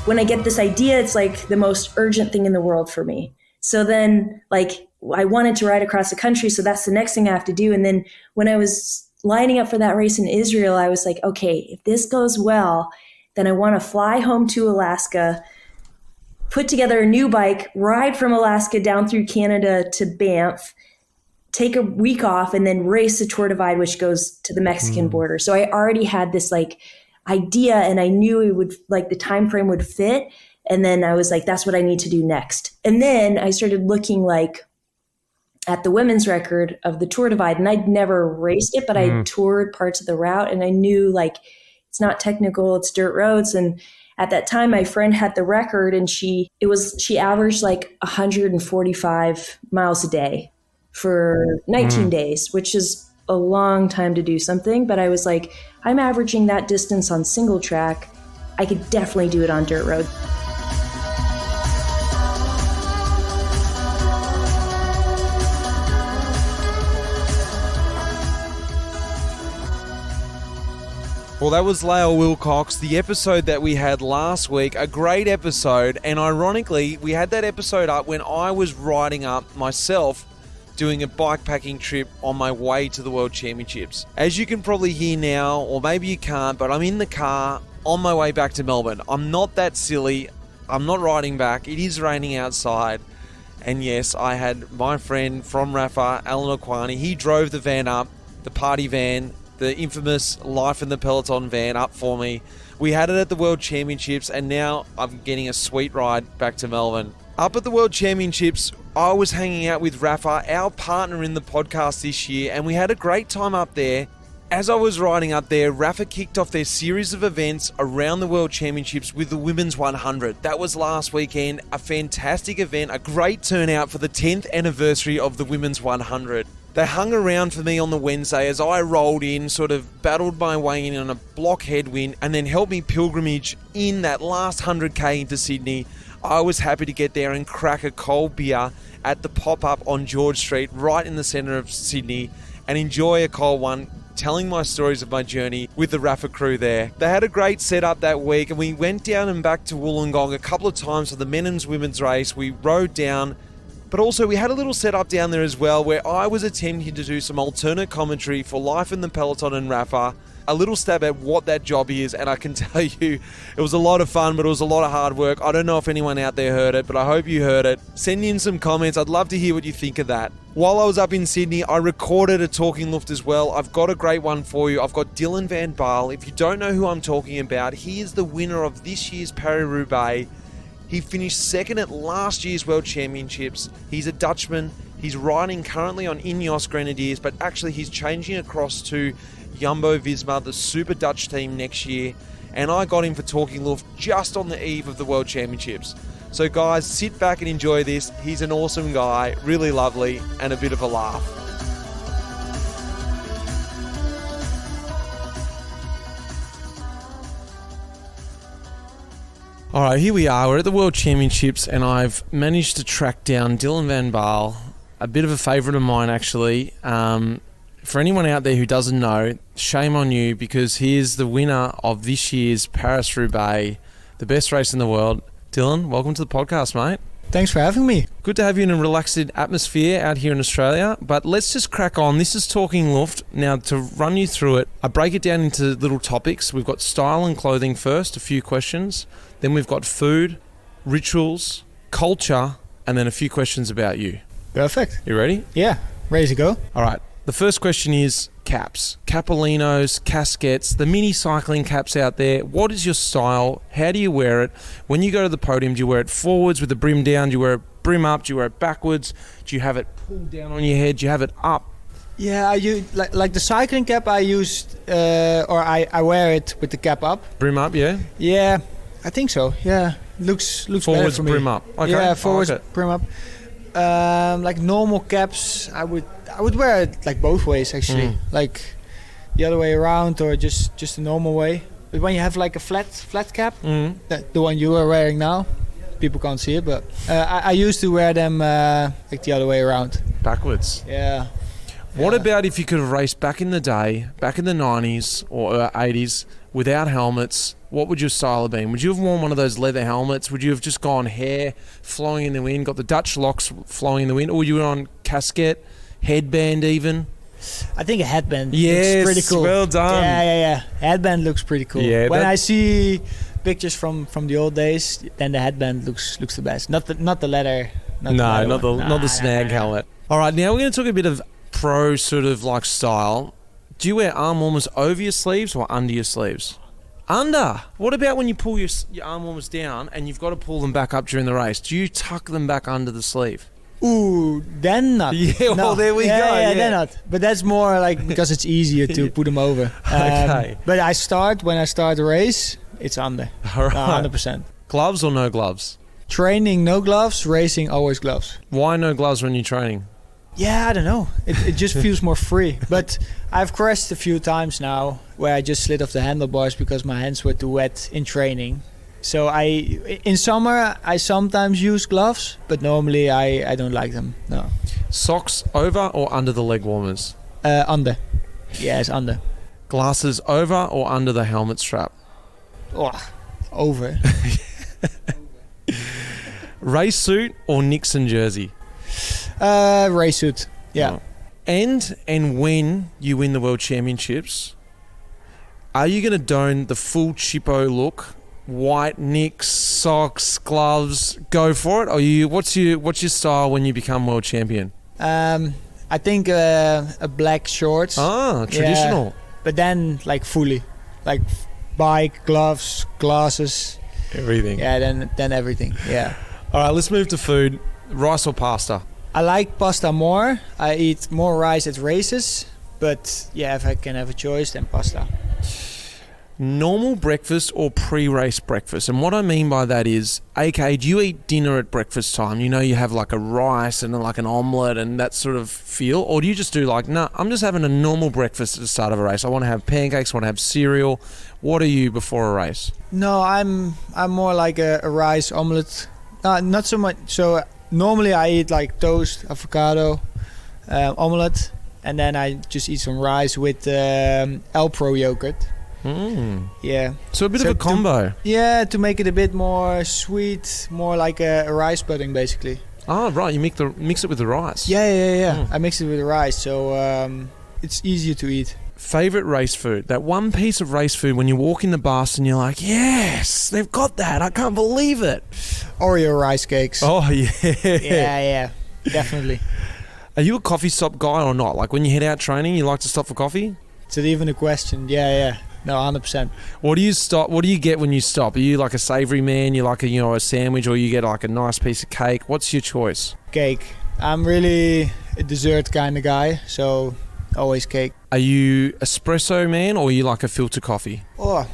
when I get this idea, it's like the most urgent thing in the world for me. So then like I wanted to ride across the country. So that's the next thing I have to do. And then when I was lining up for that race in Israel, I was like, okay, if this goes well, then I want to fly home to Alaska, put together a new bike, ride from Alaska down through Canada to Banff, take a week off, and then race the Tour Divide, which goes to the Mexican border. So I already had this like idea, and I knew it would, like, the time frame would fit. And then I was like, that's what I need to do next. And then I started looking like at the women's record of the Tour Divide, and I'd never raced it, but I toured parts of the route, and I knew like it's not technical, it's dirt roads. And at that time, my friend had the record, and she averaged like 145 miles a day for 19 days, which is a long time to do something. But I was like, I'm averaging that distance on single track. I could definitely do it on dirt road. Well, that was Lael Wilcox, the episode that we had last week, a great episode. And ironically, we had that episode up when I was riding up myself doing a bikepacking trip on my way to the World Championships. As you can probably hear now, or maybe you can't, but I'm in the car on my way back to Melbourne. I'm not that silly. I'm not riding back. It is raining outside. And yes, I had my friend from Rapha, Alan Okwani. He drove the van up, the party van, the infamous Life in the Peloton van up for me. We had it at the World Championships, and now I'm getting a sweet ride back to Melbourne. Up at the World Championships, I was hanging out with Rapha, our partner in the podcast this year, and we had a great time up there. As I was riding up there, Rapha kicked off their series of events around the World Championships with the Women's 100. That was last weekend, a fantastic event, a great turnout for the 10th anniversary of the Women's 100. They hung around for me on the Wednesday as I rolled in, sort of battled my way in on a block headwind, and then helped me pilgrimage in that last 100k into Sydney. I was happy to get there and crack a cold beer at the pop-up on George Street, right in the centre of Sydney, and enjoy a cold one, telling my stories of my journey with the Rapha crew there. They had a great setup that week, and we went down and back to Wollongong a couple of times for the men's women's race. We rode down, but also we had a little setup down there as well where I was attempting to do some alternate commentary for Life in the Peloton and Rapha, a little stab at what that job is, and I can tell you it was a lot of fun, but it was a lot of hard work. I don't know if anyone out there heard it, but I hope you heard it. Send in some comments. I'd love to hear what you think of that. While I was up in Sydney, I recorded a Talking Luft as well. I've got a great one for you. I've got Dylan van Baarle. If you don't know who I'm talking about, he is the winner of this year's Paris-Roubaix. He finished second at last year's World Championships. He's a Dutchman. He's riding currently on Ineos Grenadiers, but actually he's changing across to Jumbo-Visma, the Super Dutch team, next year. And I got him for Talking Luft just on the eve of the World Championships. So guys, sit back and enjoy this. He's an awesome guy, really lovely, and a bit of a laugh. All right, here we are. We're at the World Championships, and I've managed to track down Dylan van Baarle, a bit of a favourite of mine, actually. For anyone out there who doesn't know, shame on you, because he is the winner of this year's Paris-Roubaix, the best race in the world. Dylan, welcome to the podcast, mate. Thanks for having me. Good to have you in a relaxed atmosphere out here in Australia, but let's just crack on. This is Talking Luft. Now, to run you through it, I break it down into little topics. We've got style and clothing first, a few questions. Then we've got food, rituals, culture, and then a few questions about you. Perfect. You ready? Yeah, ready to go. All right. The first question is caps. Capolinos, casquettes, the mini cycling caps out there. What is your style? How do you wear it? When you go to the podium, do you wear it forwards with the brim down? Do you wear it brim up? Do you wear it backwards? Do you have it pulled down on your head? Do you have it up? Yeah, I use like the cycling cap I used, or I wear it with the cap up. Brim up, yeah? Yeah, I think so. Yeah, looks forwards, better for me. brim up. Okay. Yeah, forwards, like brim up. Like normal caps, I would wear it like both ways actually, like the other way around or just a normal way. But when you have like a flat cap, the one you are wearing now, people can't see it, but I used to wear them like the other way around. Backwards. Yeah. What about if you could have raced back in the day, back in the 90s or 80s, without helmets, what would your style have been? Would you have worn one of those leather helmets? Would you have just gone hair flowing in the wind, got the Dutch locks flowing in the wind, or you were on casquette, headband even? I think a headband Yes, looks pretty cool. well done. Yeah. Headband looks pretty cool. Yeah, when that- I see pictures from the old days, then the headband looks the best. Not the leather. Not the snag helmet. All right, now we're going to talk a bit of pro sort of like style. Do you wear arm warmers over your sleeves or under your sleeves? Under. What about when you pull your arm warmers down and you've got to pull them back up during the race? Do you tuck them back under the sleeve? Ooh, then not. Yeah, well, there we go. Yeah, then not. But that's more like because it's easier to put them over. Okay. But when I start the race, it's under. All right. 100%. Gloves or no gloves? Training, no gloves. Racing, always gloves. Why no gloves when you're training? Yeah, I don't know. It just feels more free. But I've crashed a few times now where I just slid off the handlebars because my hands were too wet in training. So in summer, I sometimes use gloves, but normally I don't like them. No. Socks over or under the leg warmers? Under. Yeah, it's under. Glasses over or under the helmet strap? Oh, over. Race suit or Nixon jersey? Race suit. Yeah. Oh. And when you win the World Championships, are you going to don the full Chippo look? White Nicks, socks, gloves, go for it? Or what's your style when you become world champion? I think a black shorts. Ah, traditional. Yeah, but then like fully, like bike, gloves, glasses, Everything. Yeah, then everything. Yeah. All right, let's move to food. Rice or pasta? I like pasta more. I eat more rice at races, but yeah, if I can have a choice, then pasta. Normal breakfast or pre-race breakfast? And what I mean by that is, do you eat dinner at breakfast time? You know, you have like a rice and like an omelette and that sort of feel? Or do you just do like, nah, I'm just having a normal breakfast at the start of a race. I want to have pancakes, I want to have cereal. What are you before a race? No, I'm more like a rice omelette. Not so much. So normally I eat like toast, avocado, omelette, and then I just eat some rice with Alpro yogurt. Yeah. So a bit of a combo. To make it a bit more sweet, more like a rice pudding basically. Oh, right. You mix it with the rice. Yeah. I mix it with the rice, so it's easier to eat. Favorite race food? That one piece of race food when you walk in the bus and you're like, yes, they've got that. I can't believe it. Oreo rice cakes. Oh, yeah. Yeah, definitely. Are you a coffee stop guy or not? Like when you head out training, you like to stop for coffee? Is it even a question? Yeah. No, 100%. What do you stop? What do you get when you stop? Are you like a savoury man? You like a sandwich, or you get like a nice piece of cake? What's your choice? Cake. I'm really a dessert kind of guy, so always cake. Are you espresso man, or are you like a filter coffee? Yeah.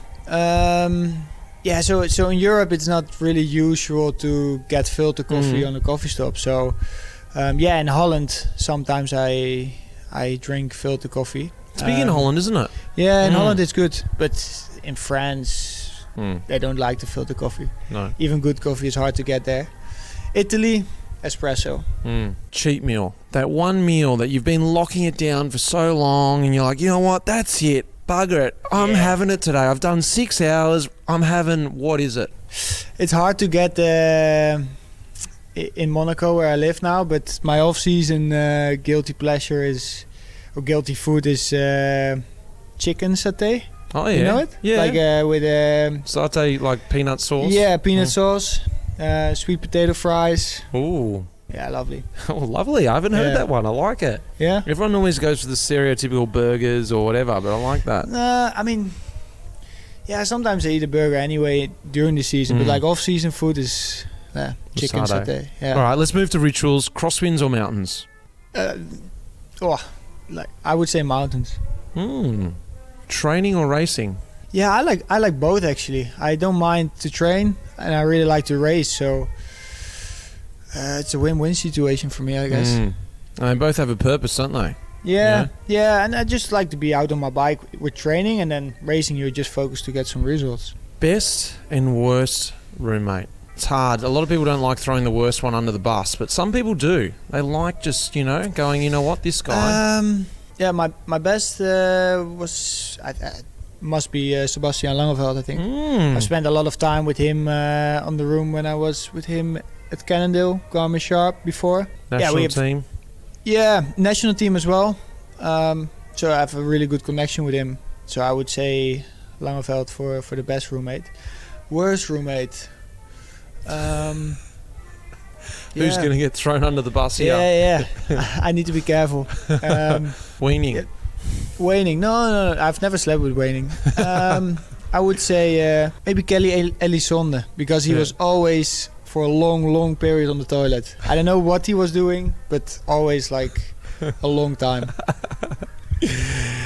So in Europe, it's not really usual to get filter coffee on a coffee stop. So in Holland, sometimes I drink filter coffee. It's big in Holland, isn't it? Yeah, in Holland it's good, but in France they don't like the filter coffee. No. Even good coffee is hard to get there. Italy, espresso. Cheat meal. That one meal that you've been locking it down for so long and you're like, you know what, that's it. Bugger it. I'm having it today. I've done 6 hours. I'm having, what is it? It's hard to get in Monaco where I live now, but my off-season guilty food is chicken satay. Oh, yeah. You know it? Yeah. Like with satay, like peanut sauce? Yeah, peanut sauce, sweet potato fries. Ooh. Yeah, lovely. Oh, lovely. I haven't heard that one. I like it. Yeah. Everyone always goes for the stereotypical burgers or whatever, but I like that. I mean, sometimes I eat a burger anyway during the season, but like off-season food is chicken satay. Yeah. All right, let's move to rituals. Crosswinds or mountains? I would say mountains. Training or racing? Yeah, I like both actually. I don't mind to train, and I really like to race. So it's a win-win situation for me, I guess. And they both have a purpose, don't they? Yeah, and I just like to be out on my bike with training, and then racing. You're just focused to get some results. Best and worst roommate. It's hard. A lot of people don't like throwing the worst one under the bus, but some people do. They like just, going, you know what, this guy. My best was must be Sebastian Langeveld, I think. I spent a lot of time with him on the room when I was with him at Cannondale, Garmin Sharp before. National team? Yeah, national team as well. So I have a really good connection with him. So I would say Langeveld for the best roommate. Worst roommate? Who's going to get thrown under the bus here? Yeah. I need to be careful. Weaning? Yeah. Waning? No, I've never slept with Waning. I would say maybe Kelly Elisonde, because he was always for a long period on the toilet. I don't know what he was doing, but always like a long time.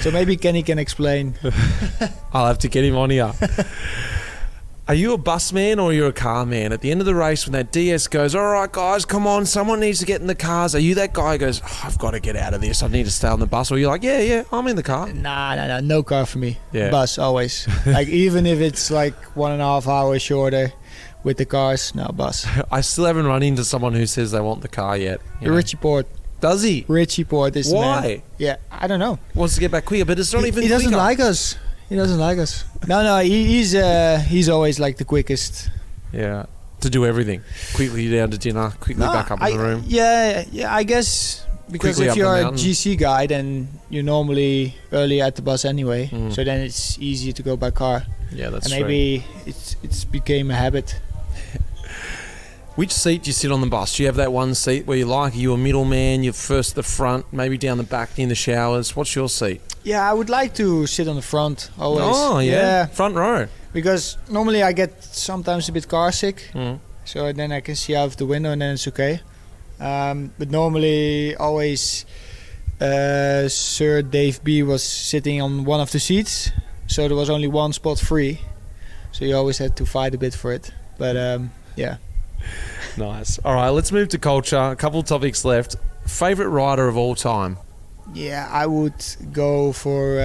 So maybe Kenny can explain. I'll have to get him on here. Are you a bus man or are you a car man? At the end of the race, when that DS goes, all right, guys, come on, someone needs to get in the cars. Are you that guy who goes, I've got to get out of this, I need to stay on the bus? Or you're like, yeah, I'm in the car. Nah, no car for me. Yeah. Bus, always. Like, even if it's like 1.5 hours shorter with the cars, no, bus. I still haven't run into someone who says they want the car yet. Richie Port. Does he? Richie Port is Why? the man. Yeah, I don't know. Wants to get back quicker, but it's not even He doesn't quicker. like us. He doesn't like us. No, he's always like the quickest. Yeah, to do everything. Quickly down to dinner, quickly back up in the room. Yeah, I guess because Quickly if up you're the a mountain. GC guy, then you're normally early at the bus anyway. So then it's easier to go by car. Yeah, that's and true. maybe it's became a habit. Which seat do you sit on the bus? Do you have that one seat where you like? Are you a middleman? You're first the front, maybe down the back in the showers? What's your seat? Yeah, I would like to sit on the front always. Oh, yeah. Front row. Because normally I get sometimes a bit car sick. So then I can see out of the window and then it's okay. But normally always Sir Dave B was sitting on one of the seats. So there was only one spot free. So you always had to fight a bit for it. But yeah. Nice. All right, let's move to culture. A couple of topics left. Favorite rider of all time? Yeah, I would go for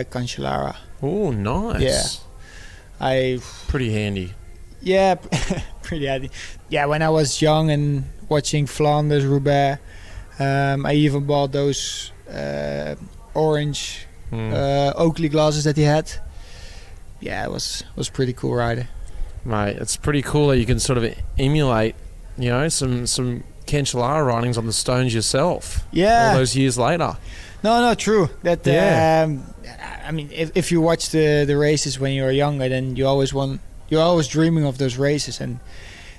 Cancellara. Oh, nice. Yeah. Pretty handy. Yeah, pretty handy. Yeah, when I was young and watching Flanders, Roubaix, I even bought those orange Oakley glasses that he had. Yeah, it was pretty cool rider. Mate, it's pretty cool that you can sort of emulate, some Cancellara ridings on the stones yourself. Yeah. All those years later. No, true. That Yeah. I mean, if you watch the races when you were younger, then you're always dreaming of those races, and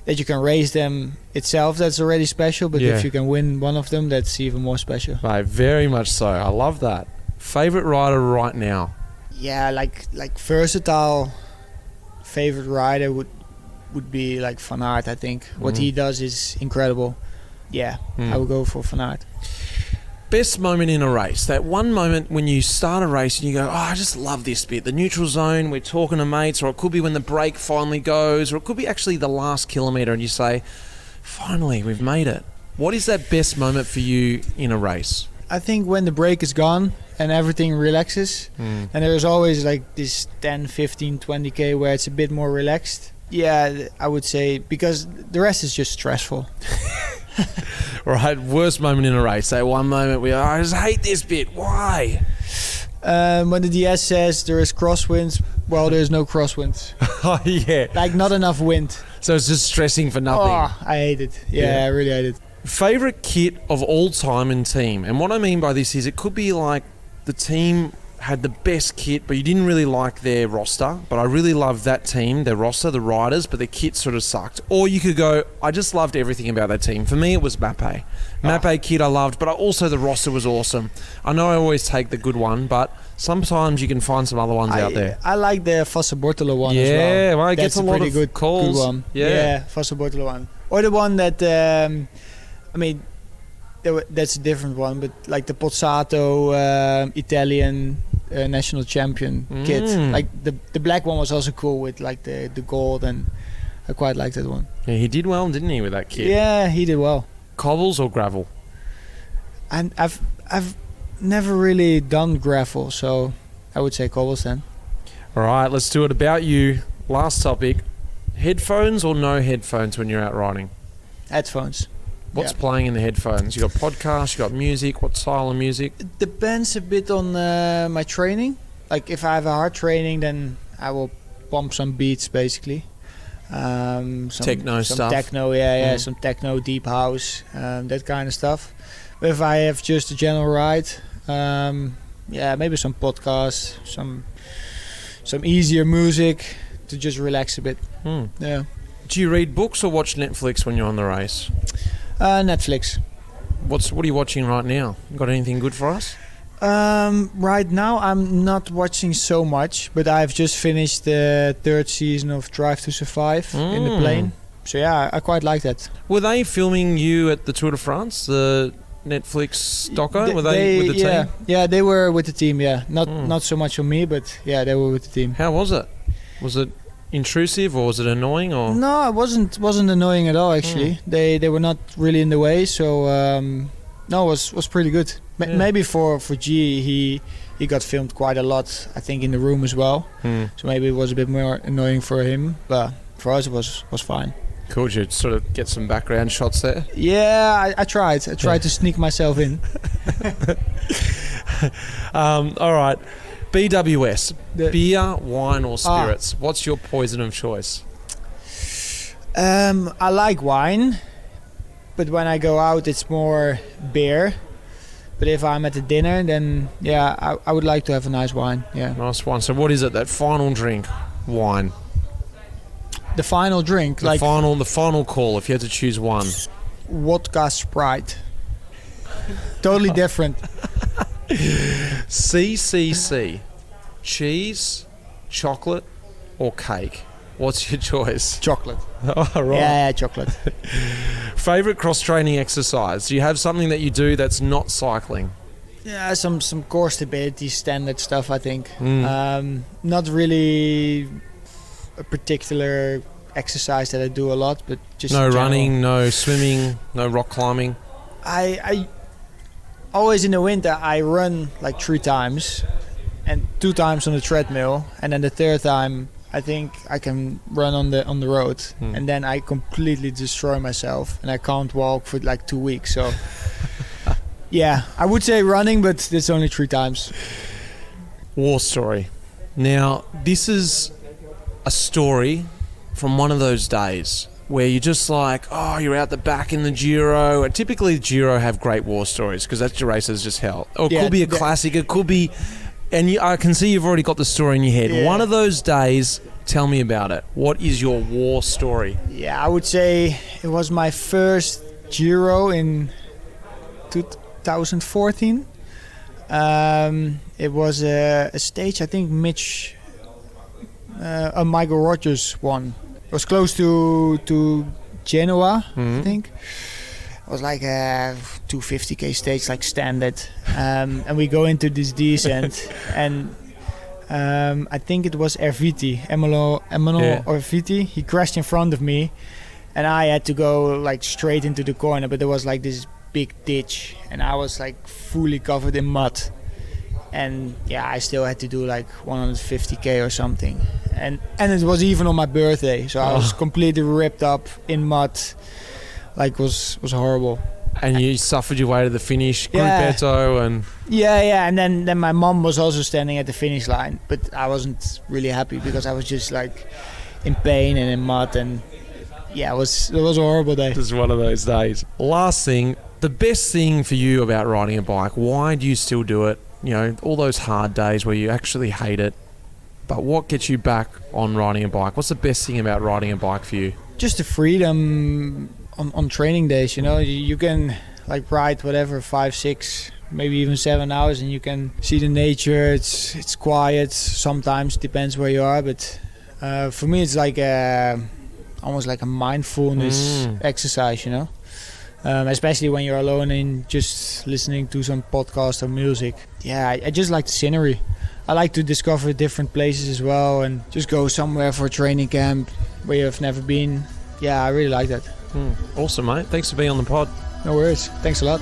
that you can race them itself. That's already special. But Yeah. if you can win one of them, that's even more special. Mate, very much so. I love that. Favorite rider right now? Yeah, like versatile. Favorite rider would be like Van Aert. I think what he does is incredible. Yeah, I would go for Van Aert. Best moment in a race, that one moment when you start a race and you go, I just love this bit, the neutral zone, we're talking to mates, or it could be when the break finally goes, or it could be actually the last kilometre and you say, finally, we've made it. What is that best moment for you in a race? I think when the break is gone and everything relaxes, and there's always like this 10, 15, 20k where it's a bit more relaxed. Yeah, I would say, because the rest is just stressful. Right, worst moment in a race, that one moment where I just hate this bit, why? When the DS says there is crosswinds, well, there's no crosswinds. Oh yeah. Like not enough wind. So it's just stressing for nothing. Oh, I hate it. Yeah, I really hate it. Favorite kit of all time in team, and what I mean by this is it could be like the team had the best kit, but you didn't really like their roster, but I really loved that team, their roster, the riders, but their kit sort of sucked. Or you could go, I just loved everything about that team. For me, it was Mappe. Mappe kit I loved, but also the roster was awesome. I know I always take the good one, but sometimes you can find some other ones out there. I like the Fosse Bortolo one as well. Yeah, well, it That's gets a lot pretty of good calls. Good one. Yeah. Fosse Bortolo one. Or the one that, I mean, that's a different one, but like the Pozzato Italian national champion kit. Like the black one was also cool with like the gold, and I quite liked that one. Yeah, he did well, didn't he, with that kit? Yeah, he did well. Cobbles or gravel? And I've never really done gravel, so I would say cobbles then. All right, let's do it. About you. Last topic. Headphones or no headphones when you're out riding? Headphones. What's playing in the headphones? You got podcasts, you got music. What style of music? It depends a bit on my training. Like if I have a hard training, then I will pump some beats basically. Some stuff. Techno, some techno, deep house, that kind of stuff. But if I have just a general ride, maybe some podcasts, some easier music to just relax a bit. Yeah. Do you read books or watch Netflix when you're on the race? Netflix. What are you watching right now? Got anything good for us? Right now I'm not watching so much, but I've just finished the 3rd season of Drive to Survive in the plane. So yeah, I quite like that. Were they filming you at the Tour de France, the Netflix doco? Were they with the team? Yeah, they were with the team, yeah. Not so much on me, but yeah, they were with the team. How was it? Was it intrusive or was it annoying? Or no, it wasn't annoying at all actually. They were not really in the way, so no, it was pretty good. Maybe for G he got filmed quite a lot, I think, in the room as well. So maybe it was a bit more annoying for him, but for us it was fine. Cool. Did you sort of get some background shots there? Yeah, I tried to sneak myself in. All right, BWS, beer, wine or spirits. What's your poison of choice? I like wine, but when I go out it's more beer. But if I'm at a dinner, then yeah, I would like to have a nice wine. Yeah, nice wine. So what is it? That final drink, wine. The final drink, the final call. If you had to choose one, vodka Sprite. Totally different. CCC, cheese, chocolate, or cake. What's your choice? Chocolate. Oh, right. Yeah, chocolate. Favorite cross-training exercise? Do you have something that you do that's not cycling? Yeah, some core stability standard stuff, I think. Not really a particular exercise that I do a lot, but just no running, no swimming, no rock climbing. I always in the winter I run like 3 times and 2 times on the treadmill, and then the 3rd time I think I can run on the road, and then I completely destroy myself and I can't walk for like 2 weeks. So yeah, I would say running, but it's only 3 times. War story. Now, this is a story from one of those days where you're just like, oh, you're out the back in the Giro. And typically the Giro have great war stories because that race is just hell. Or it could be a classic, it could be... And I can see you've already got the story in your head. Yeah. One of those days, tell me about it. What is your war story? Yeah, I would say it was my first Giro in 2014. It was a stage, I think Mitch, Michael Rogers won. It was close to Genoa, I think. It was like a 250k stage, like standard, and we go into this descent, and I think it was Emmanuel Erviti. He crashed in front of me, and I had to go like straight into the corner, but there was like this big ditch, and I was like fully covered in mud, and yeah, I still had to do like 150k or something, and it was even on my birthday, so I was completely ripped up in mud. Like was horrible. And you suffered your way to the finish, gruppetto, and and then my mom was also standing at the finish line, but I wasn't really happy because I was just like in pain and in mud, and it was a horrible day. It was one of those days. Last thing, the best thing for you about riding a bike, why do you still do it? You know, all those hard days where you actually hate it, but what gets you back on riding a bike? What's the best thing about riding a bike for you? Just the freedom. On training days, you know, you can like ride whatever 5, 6, maybe even 7 hours, and you can see the nature. It's quiet. Sometimes depends where you are, but for me it's like almost like a mindfulness exercise, you know. Especially when you're alone and just listening to some podcast or music. Yeah, I just like the scenery. I like to discover different places as well, and just go somewhere for a training camp where you've never been. Yeah, I really like that. Awesome, mate. Thanks for being on the pod. No worries. Thanks a lot.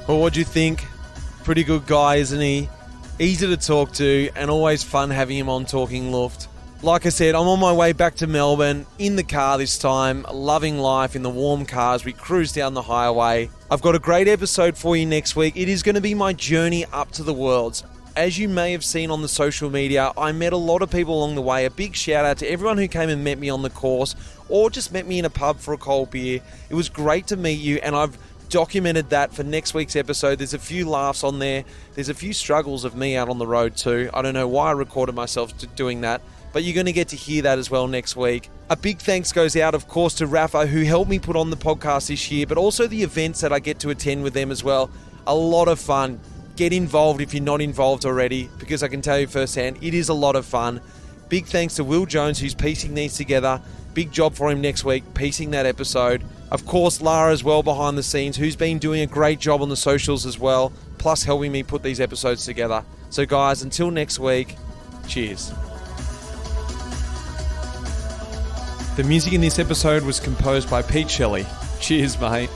Well, what do you think? Pretty good guy, isn't he? Easy to talk to, and always fun having him on Talking Luft. Like I said, I'm on my way back to Melbourne, in the car this time, loving life in the warm car as we cruise down the highway. I've got a great episode for you next week. It is going to be my journey up to the Worlds. As you may have seen on the social media, I met a lot of people along the way. A big shout out to everyone who came and met me on the course or just met me in a pub for a cold beer. It was great to meet you, and I've documented that for next week's episode. There's a few laughs on there. There's a few struggles of me out on the road too. I don't know why I recorded myself doing that, but you're going to get to hear that as well next week. A big thanks goes out, of course, to Rapha, who helped me put on the podcast this year, but also the events that I get to attend with them as well. A lot of fun. Get involved if you're not involved already, because I can tell you firsthand, it is a lot of fun. Big thanks to Will Jones, who's piecing these together. Big job for him next week, piecing that episode. Of course, Lara as well behind the scenes, who's been doing a great job on the socials as well, plus helping me put these episodes together. So guys, until next week, cheers. The music in this episode was composed by Pete Shelley. Cheers, mate.